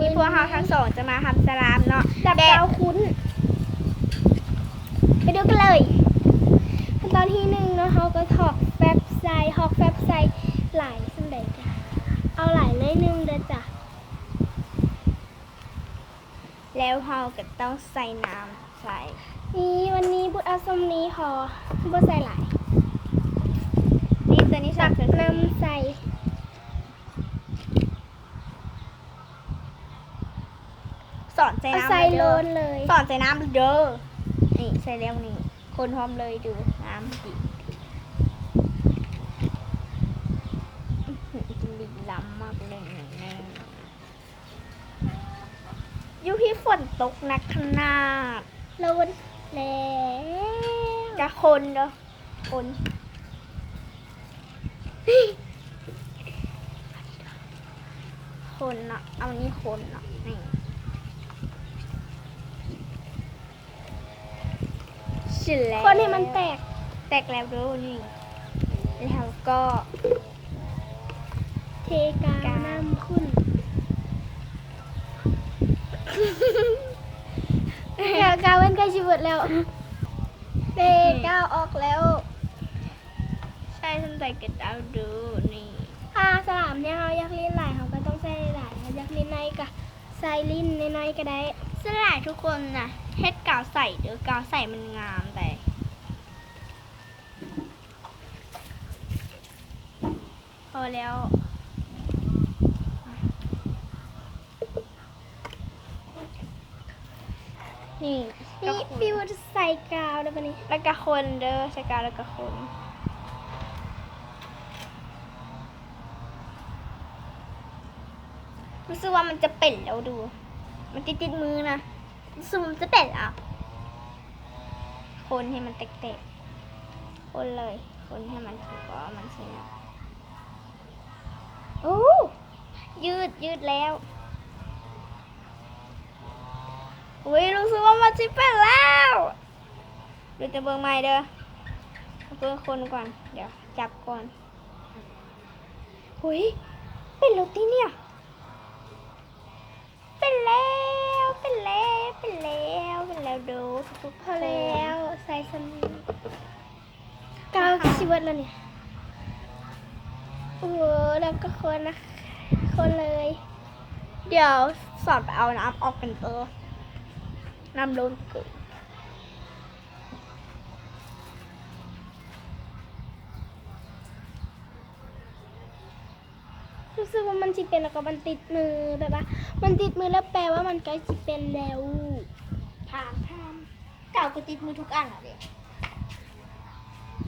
นี้พวกเราทั้งสองจะมาทำสลามเนาะ ดับดาวคุ้นไปดูกันเลยขั้นตอนที่1เนาะเขาก็ถอกแฟบใส่หลายสันใดจ้ะเอาหลายเลยนึงเด้อจ้ะ แล้วเราก็ต้องใส่น้ำใส่ นี่วันนี้บุตรเอาส้มนี้พอบ่ใส่หลาย นี่ตัวนี้สัก น้ำใส่ สอนใส่ เอา น้ำ ใส่โล เด้อน เลย สอนใส่น้ำเด้อนี่ใส่แล้วนี่คนพร้อมเลยดูน้ำดิดีล้ำมากเลยแน่ยูพี่ฝนตกหนักขนาด โลนแล้ว จะคนเด้อคนคนเนาะเอานี่คนเนาะนี่เสร็จแล้ว คนให้มันแตก แตกแล้วดูนี่แล้วก็ เทกาวน้ำขึ้นกาวมันใกล้ชิบดแล้วเทกาวออกแล้ว ใช่ฉันใส่กระดาษดูนี่ สลามเนี่ยเขาอยากเล่นหลายเขาก็ต้องใส่หลายอยากเล่นในก็ใส่ลิ้นในก็ได้ สลายทุกคนนะเฮ็ดกาวใส่เด้อกาวใส่มันงามแต่พอแล้ว นี่ นี่พี่ว่าจะใส่กาวได้ปะนี่ แล้วก็คนเด้อใช้กาวแล้วก็คนรู้สึกว่ามันจะเป็นแล้วดู มันติดมือนะรู้สึกว่ามันจะเป็นอ่ะคนให้มันแตกๆคนเลย คนให้มันถูกว่ามันใช่ไหมโอ้ยืดแล้วอุ้ยรู้สึกว่ามันจะเป็นแล้วเดี๋ยวจะเบิ่งใหม่เด้อเบิ่งคนก่อนเดี๋ยวจับก่อนอุ้ยเป็นแล้วตีเนี่ยเป็นแล้วดูทุกๆ พอแล้วใส่สลิงกาวชิบดแล้วเนี่ยโอ้โหแล้วก็คนนะคนเลย เดี๋ยวสอนไปเอาน้ำออกกันเตอร์น้ำล้นเกิน รู้สึกว่ามันจิเป็นแล้วก็มันติดมือแบบว่ามันติดมือแล้วแปลว่ามันใกล้จิเป็นแล้ว ทามเก่าก็ติดมือทุกอันอ่ะเด็ก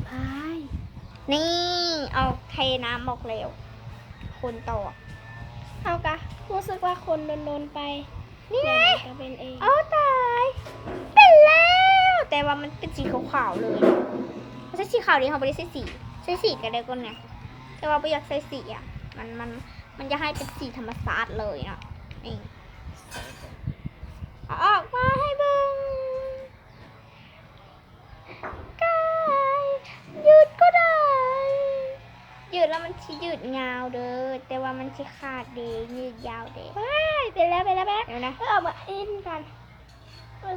พาย นี่เอาเทน้ำออกแล้วคนต่อ เอากะรู้สึกว่าคนโดนไป นี่ไง เดี๋ยวมันก็เป็นเอง เอาตายเป็นแล้วแต่ว่ามันเป็นสีขาวๆเลยไม่ใช่สีขาวดิเขาไม่ได้ใส่สีใส่สีกันได้ก่อนไงแต่ว่าไม่อยากใส่สีอ่ะมันจะให้เป็นสีธรรมชาติเลยเนาะนี่เอาออกมาให้เบิ่งกายยืดก็ได้ยืดแล้วมันชี้ยืดยาวเด้อแต่ว่ามันชี้ขาดเด้ยืดยาวเด้ ว้ายเป็นแล้วเดี๋ยวนะ เดี๋ยวนะ เอามาอินกัน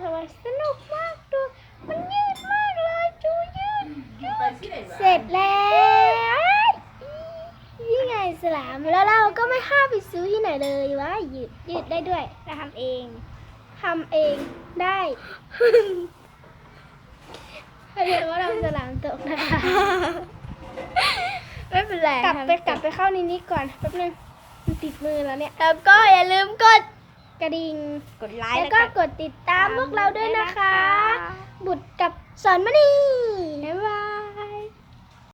ทำไมสนุกมากดูมันยืดมากเลยจูยืดเสร็จแล้วนี่ไงสลามแล้วเราก็ไม่ห้ามไปซื้อที่ไหนเลยว่ายืดได้ด้วย เราทำเอง ทำเองได้เรียกว่าเราสลามตกนะคะ ไม่เป็นไร กลับไปเข้าในนี้ก่อนแป๊บนึงมันติดมือแล้วเนี่ย แล้วก็อย่าลืมกด กระดิ่ง กดไลค์ แล้วก็กดติดตามพวกเราด้วยนะคะ บุตรกับสอนมณี บ๊ายบาย